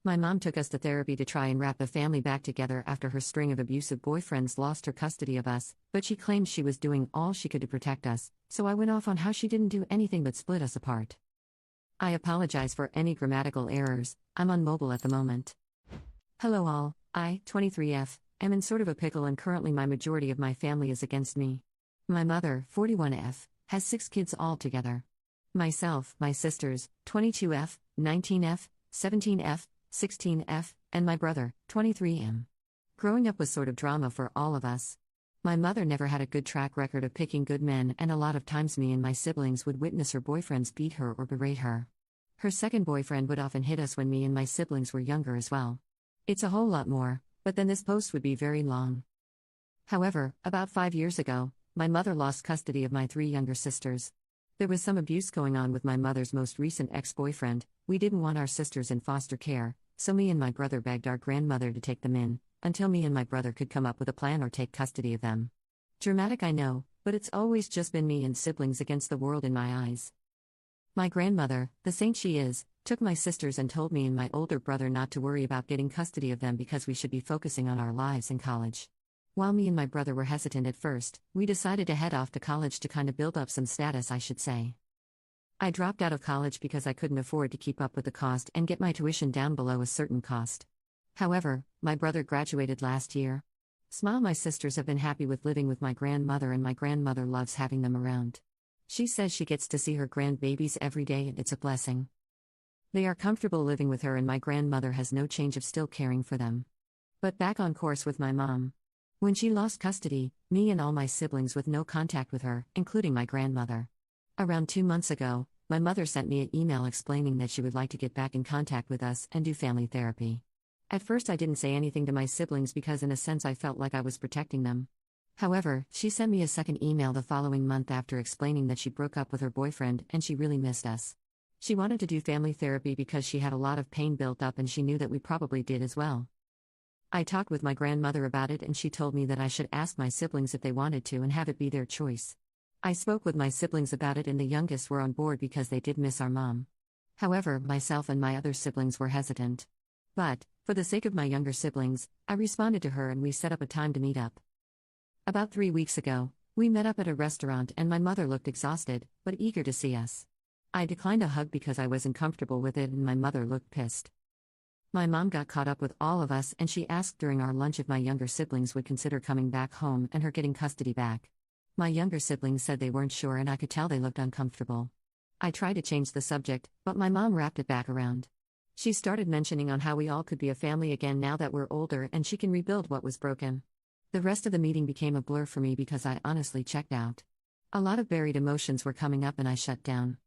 My mom took us to therapy to try and wrap the family back together after her string of abusive boyfriends lost her custody of us, but she claimed she was doing all she could to protect us, so I went off on how she didn't do anything but split us apart. I apologize for any grammatical errors, I'm on mobile at the moment. Hello all, I, 23F, am in sort of a pickle and currently my majority of my family is against me. My mother, 41F, has 6 kids altogether. Myself, my sisters, 22F, 19F, 17F, 16F, and my brother, 23M. Growing up was sort of drama for all of us. My mother never had a good track record of picking good men, and a lot of times me and my siblings would witness her boyfriends beat her or berate her. Her second boyfriend would often hit us when me and my siblings were younger as well. It's a whole lot more, but then this post would be very long. However, about 5 years ago, my mother lost custody of my 3 younger sisters. There was some abuse going on with my mother's most recent ex-boyfriend. We didn't want our sisters in foster care, so me and my brother begged our grandmother to take them in, until me and my brother could come up with a plan or take custody of them. Dramatic, I know, but it's always just been me and siblings against the world in my eyes. My grandmother, the saint she is, took my sisters and told me and my older brother not to worry about getting custody of them because we should be focusing on our lives in college. While me and my brother were hesitant at first, we decided to head off to college to kind of build up some status, I should say. I dropped out of college because I couldn't afford to keep up with the cost and get my tuition down below a certain cost. However, my brother graduated last year. Smile, my sisters have been happy with living with my grandmother, and my grandmother loves having them around. She says she gets to see her grandbabies every day and it's a blessing. They are comfortable living with her and my grandmother has no change of still caring for them. But back on course with my mom. When she lost custody, me and all my siblings with no contact with her, including my grandmother. Around 2 months ago, my mother sent me an email explaining that she would like to get back in contact with us and do family therapy. At first I didn't say anything to my siblings because in a sense I felt like I was protecting them. However, she sent me a second email the following month after explaining that she broke up with her boyfriend and she really missed us. She wanted to do family therapy because she had a lot of pain built up and she knew that we probably did as well. I talked with my grandmother about it and she told me that I should ask my siblings if they wanted to and have it be their choice. I spoke with my siblings about it and the youngest were on board because they did miss our mom. However, myself and my other siblings were hesitant. But, for the sake of my younger siblings, I responded to her and we set up a time to meet up. About 3 weeks ago, we met up at a restaurant and my mother looked exhausted, but eager to see us. I declined a hug because I wasn't comfortable with it and my mother looked pissed. My mom got caught up with all of us and she asked during our lunch if my younger siblings would consider coming back home and her getting custody back. My younger siblings said they weren't sure and I could tell they looked uncomfortable. I tried to change the subject, but my mom wrapped it back around. She started mentioning on how we all could be a family again now that we're older and she can rebuild what was broken. The rest of the meeting became a blur for me because I honestly checked out. A lot of buried emotions were coming up and I shut down.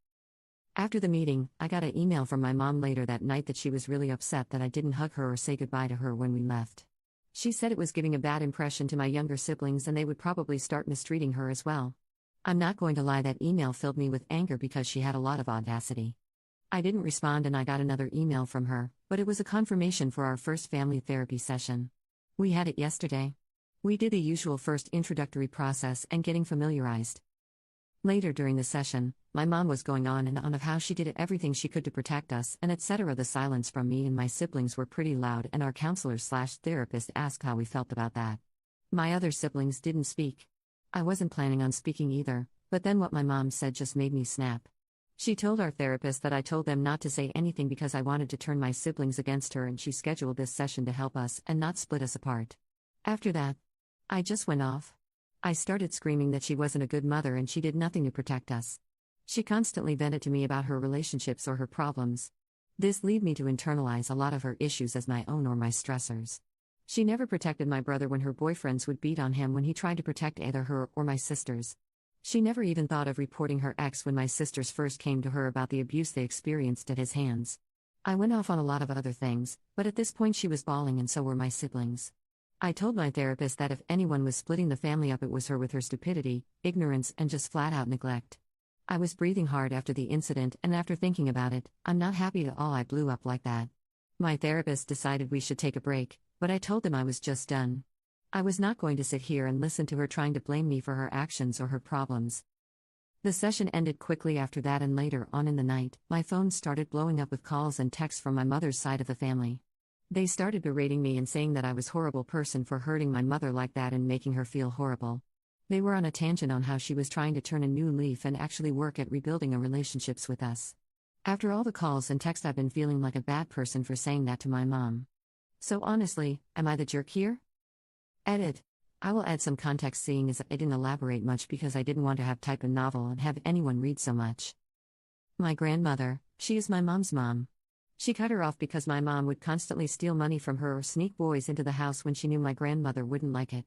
After the meeting, I got an email from my mom later that night that she was really upset that I didn't hug her or say goodbye to her when we left. She said it was giving a bad impression to my younger siblings and they would probably start mistreating her as well. I'm not going to lie, that email filled me with anger because she had a lot of audacity. I didn't respond and I got another email from her, but it was a confirmation for our first family therapy session. We had it yesterday. We did the usual first introductory process and getting familiarized. Later during the session, my mom was going on and on of how she did everything she could to protect us and etc. The silence from me and my siblings were pretty loud and our counselor/therapist asked how we felt about that. My other siblings didn't speak. I wasn't planning on speaking either, but then what my mom said just made me snap. She told our therapist that I told them not to say anything because I wanted to turn my siblings against her and she scheduled this session to help us and not split us apart. After that, I just went off. I started screaming that she wasn't a good mother and she did nothing to protect us. She constantly vented to me about her relationships or her problems. This led me to internalize a lot of her issues as my own or my stressors. She never protected my brother when her boyfriends would beat on him when he tried to protect either her or my sisters. She never even thought of reporting her ex when my sisters first came to her about the abuse they experienced at his hands. I went off on a lot of other things, but at this point she was bawling and so were my siblings. I told my therapist that if anyone was splitting the family up it was her with her stupidity, ignorance and just flat-out neglect. I was breathing hard after the incident and after thinking about it, I'm not happy at all I blew up like that. My therapist decided we should take a break, but I told him I was just done. I was not going to sit here and listen to her trying to blame me for her actions or her problems. The session ended quickly after that, and later on in the night, my phone started blowing up with calls and texts from my mother's side of the family. They started berating me and saying that I was a horrible person for hurting my mother like that and making her feel horrible. They were on a tangent on how she was trying to turn a new leaf and actually work at rebuilding our relationships with us. After all the calls and texts, I've been feeling like a bad person for saying that to my mom. So honestly, am I the jerk here? Edit. I will add some context, seeing as I didn't elaborate much because I didn't want to have type a novel and have anyone read so much. My grandmother, she is my mom's mom. She cut her off because my mom would constantly steal money from her or sneak boys into the house when she knew my grandmother wouldn't like it.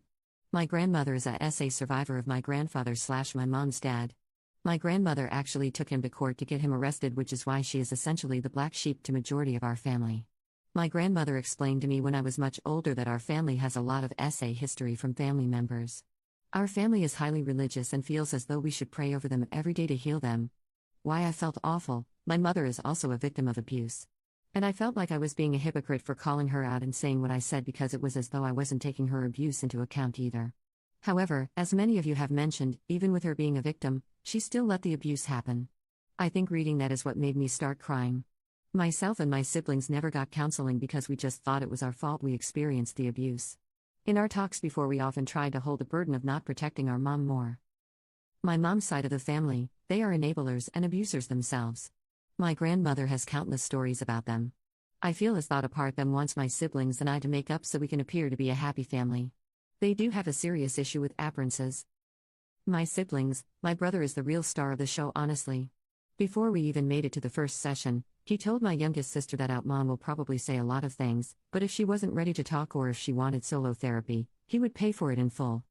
My grandmother is a SA survivor of my grandfather/my mom's dad. My grandmother actually took him to court to get him arrested, which is why she is essentially the black sheep to majority of our family. My grandmother explained to me when I was much older that our family has a lot of SA history from family members. Our family is highly religious and feels as though we should pray over them every day to heal them. Why I felt awful. My mother is also a victim of abuse. And I felt like I was being a hypocrite for calling her out and saying what I said, because it was as though I wasn't taking her abuse into account either. However, as many of you have mentioned, even with her being a victim, she still let the abuse happen. I think reading that is what made me start crying. Myself and my siblings never got counseling because we just thought it was our fault we experienced the abuse. In our talks before, we often tried to hold the burden of not protecting our mom more. My mom's side of the family, they are enablers and abusers themselves. My grandmother has countless stories about them. I feel as though a part of them wants my siblings and I to make up so we can appear to be a happy family. They do have a serious issue with appearances. My siblings, my brother is the real star of the show, honestly. Before we even made it to the first session, he told my youngest sister that mom will probably say a lot of things, but if she wasn't ready to talk or if she wanted solo therapy, he would pay for it in full.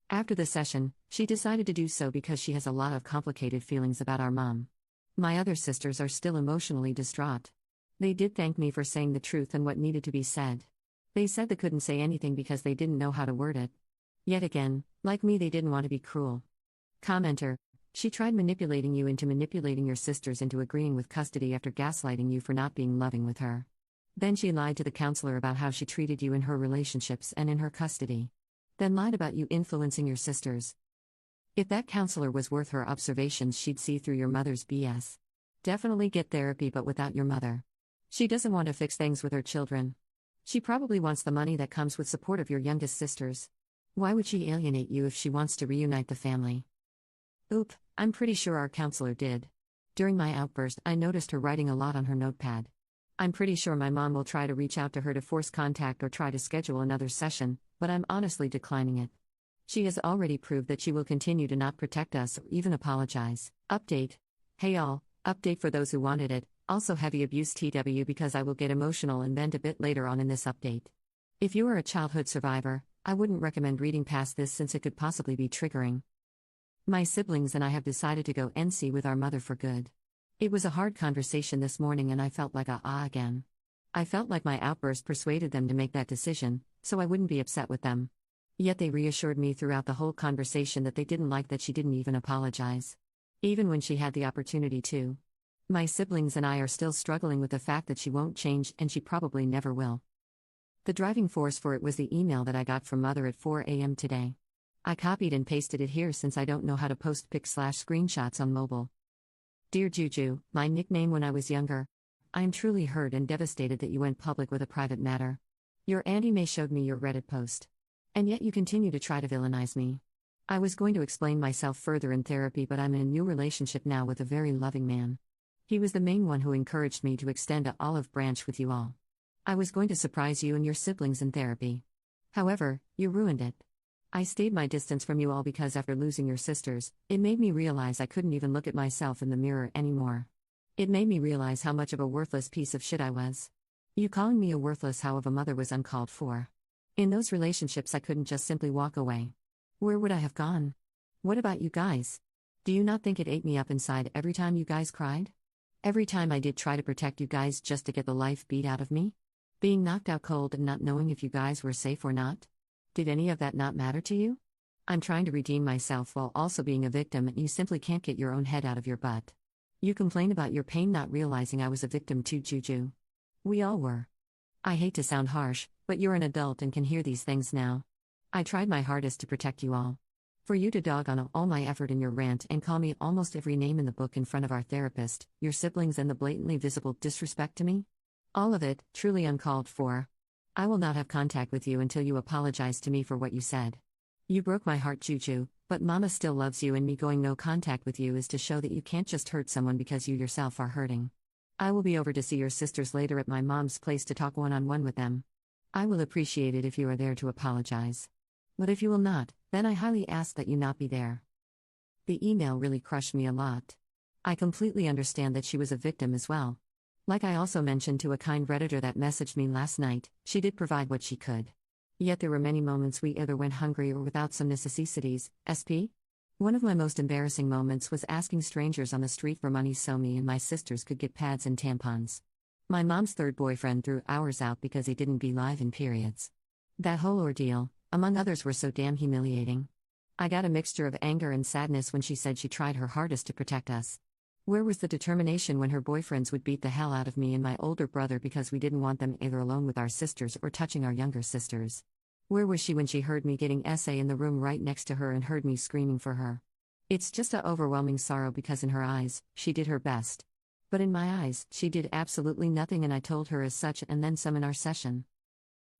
After the session, she decided to do so because she has a lot of complicated feelings about our mom. My other sisters are still emotionally distraught. They did thank me for saying the truth and what needed to be said. They said they couldn't say anything because they didn't know how to word it. Yet again, like me, they didn't want to be cruel. Commenter: she tried manipulating you into manipulating your sisters into agreeing with custody after gaslighting you for not being loving with her. Then she lied to the counselor about how she treated you in her relationships and in her custody. Then lied about you influencing your sisters. If that counselor was worth her observations, she'd see through your mother's BS. Definitely get therapy, but without your mother. She doesn't want to fix things with her children. She probably wants the money that comes with support of your youngest sisters. Why would she alienate you if she wants to reunite the family? Oop, I'm pretty sure our counselor did. During my outburst, I noticed her writing a lot on her notepad. I'm pretty sure my mom will try to reach out to her to force contact or try to schedule another session, but I'm honestly declining it. She has already proved that she will continue to not protect us or even apologize. Update. Hey all, update for those who wanted it, also heavy abuse TW because I will get emotional and vent a bit later on in this update. If you are a childhood survivor, I wouldn't recommend reading past this since it could possibly be triggering. My siblings and I have decided to go NC with our mother for good. It was a hard conversation this morning and I felt like again. I felt like my outburst persuaded them to make that decision, so I wouldn't be upset with them. Yet they reassured me throughout the whole conversation that they didn't like that she didn't even apologize. Even when she had the opportunity to. My siblings and I are still struggling with the fact that she won't change and she probably never will. The driving force for it was the email that I got from Mother at 4 a.m. today. I copied and pasted it here since I don't know how to post pics/screenshots on mobile. Dear Juju, my nickname when I was younger. I am truly hurt and devastated that you went public with a private matter. Your Auntie May showed me your Reddit post. And yet you continue to try to villainize me. I was going to explain myself further in therapy, but I'm in a new relationship now with a very loving man. He was the main one who encouraged me to extend an olive branch with you all. I was going to surprise you and your siblings in therapy. However, you ruined it. I stayed my distance from you all because after losing your sisters, it made me realize I couldn't even look at myself in the mirror anymore. It made me realize how much of a worthless piece of shit I was. You calling me a worthless how of a mother was uncalled for. In those relationships I couldn't just simply walk away. Where would I have gone? What about you guys? Do you not think it ate me up inside every time you guys cried? Every time I did try to protect you guys just to get the life beat out of me? Being knocked out cold and not knowing if you guys were safe or not? Did any of that not matter to you? I'm trying to redeem myself while also being a victim and you simply can't get your own head out of your butt. You complain about your pain not realizing I was a victim too, Juju. We all were. I hate to sound harsh, but you're an adult and can hear these things now. I tried my hardest to protect you all. For you to dog on all my effort in your rant and call me almost every name in the book in front of our therapist, your siblings, and the blatantly visible disrespect to me? All of it, truly uncalled for. I will not have contact with you until you apologize to me for what you said. You broke my heart, Juju, but Mama still loves you, and me going no contact with you is to show that you can't just hurt someone because you yourself are hurting. I will be over to see your sisters later at my mom's place to talk one-on-one with them. I will appreciate it if you are there to apologize. But if you will not, then I highly ask that you not be there. The email really crushed me a lot. I completely understand that she was a victim as well. Like I also mentioned to a kind Redditor that messaged me last night, she did provide what she could. Yet there were many moments we either went hungry or without some necessities. SP? One of my most embarrassing moments was asking strangers on the street for money so me and my sisters could get pads and tampons. My mom's third boyfriend threw ours out because he didn't believe in periods. That whole ordeal, among others, were so damn humiliating. I got a mixture of anger and sadness when she said she tried her hardest to protect us. Where was the determination when her boyfriends would beat the hell out of me and my older brother because we didn't want them either alone with our sisters or touching our younger sisters? Where was she when she heard me getting SA in the room right next to her and heard me screaming for her? It's just a overwhelming sorrow because in her eyes, she did her best. But in my eyes, she did absolutely nothing, and I told her as such and then some in our session.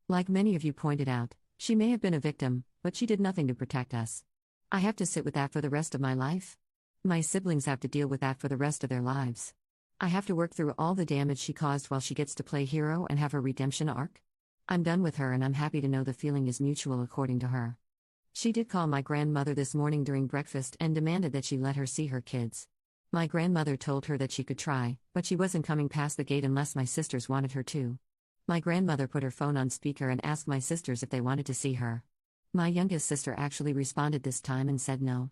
Like many of you pointed out, she may have been a victim, but she did nothing to protect us. I have to sit with that for the rest of my life? My siblings have to deal with that for the rest of their lives. I have to work through all the damage she caused while she gets to play hero and have her redemption arc? I'm done with her, and I'm happy to know the feeling is mutual according to her. She did call my grandmother this morning during breakfast and demanded that she let her see her kids. My grandmother told her that she could try, but she wasn't coming past the gate unless my sisters wanted her to. My grandmother put her phone on speaker and asked my sisters if they wanted to see her. My youngest sister actually responded this time and said no.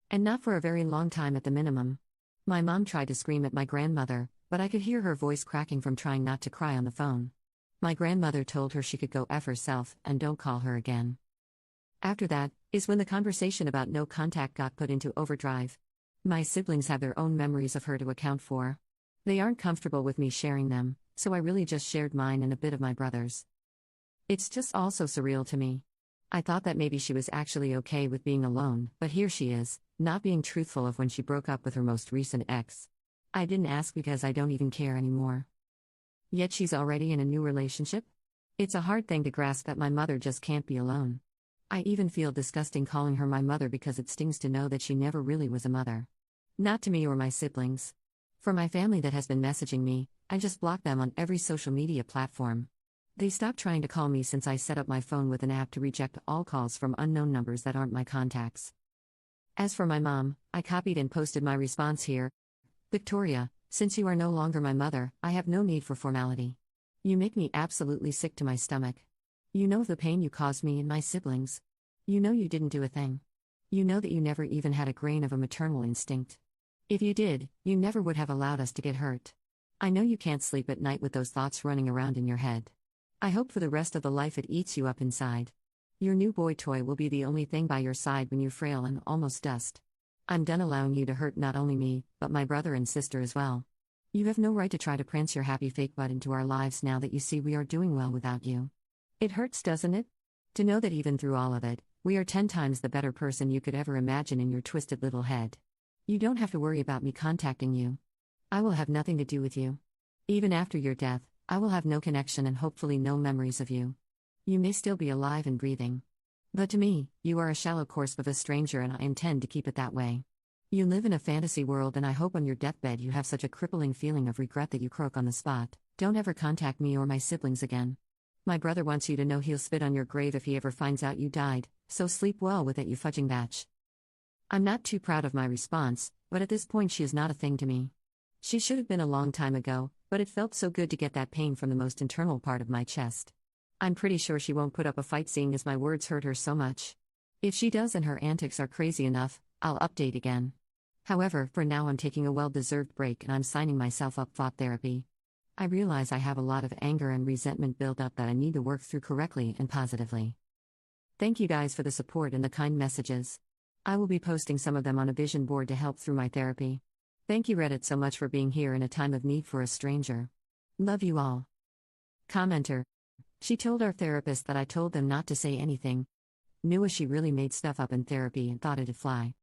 And not for a very long time at the minimum. My mom tried to scream at my grandmother, but I could hear her voice cracking from trying not to cry on the phone. My grandmother told her she could go F herself and don't call her again. After that is when the conversation about no contact got put into overdrive. My siblings have their own memories of her to account for. They aren't comfortable with me sharing them, so I really just shared mine and a bit of my brother's. It's just also surreal to me. I thought that maybe she was actually okay with being alone, but here she is, not being truthful of when she broke up with her most recent ex. I didn't ask because I don't even care anymore. Yet she's already in a new relationship? It's a hard thing to grasp that my mother just can't be alone. I even feel disgusting calling her my mother because it stings to know that she never really was a mother. Not to me or my siblings. For my family that has been messaging me, I just block them on every social media platform. They stopped trying to call me since I set up my phone with an app to reject all calls from unknown numbers that aren't my contacts. As for my mom, I copied and posted my response here. Victoria, since you are no longer my mother, I have no need for formality. You make me absolutely sick to my stomach. You know the pain you caused me and my siblings. You know you didn't do a thing. You know that you never even had a grain of a maternal instinct. If you did, you never would have allowed us to get hurt. I know you can't sleep at night with those thoughts running around in your head. I hope for the rest of the life it eats you up inside. Your new boy toy will be the only thing by your side when you're frail and almost dust. I'm done allowing you to hurt not only me, but my brother and sister as well. You have no right to try to prance your happy fake butt into our lives now that you see we are doing well without you. It hurts, doesn't it? To know that even through all of it, we are 10 times the better person you could ever imagine in your twisted little head. You don't have to worry about me contacting you. I will have nothing to do with you. Even after your death, I will have no connection and hopefully no memories of you. You may still be alive and breathing. But to me, you are a shallow corpse of a stranger, and I intend to keep it that way. You live in a fantasy world, and I hope on your deathbed you have such a crippling feeling of regret that you croak on the spot. Don't ever contact me or my siblings again. My brother wants you to know he'll spit on your grave if he ever finds out you died, so sleep well with it, you fudging batch. I'm not too proud of my response, but at this point she is not a thing to me. She should have been a long time ago, but it felt so good to get that pain from the most internal part of my chest. I'm pretty sure she won't put up a fight seeing as my words hurt her so much. If she does and her antics are crazy enough, I'll update again. However, for now I'm taking a well-deserved break and I'm signing myself up thought therapy. I realize I have a lot of anger and resentment built up that I need to work through correctly and positively. Thank you guys for the support and the kind messages. I will be posting some of them on a vision board to help through my therapy. Thank you Reddit so much for being here in a time of need for a stranger. Love you all. Commenter. She told our therapist that I told them not to say anything. Knew she really made stuff up in therapy and thought it'd fly.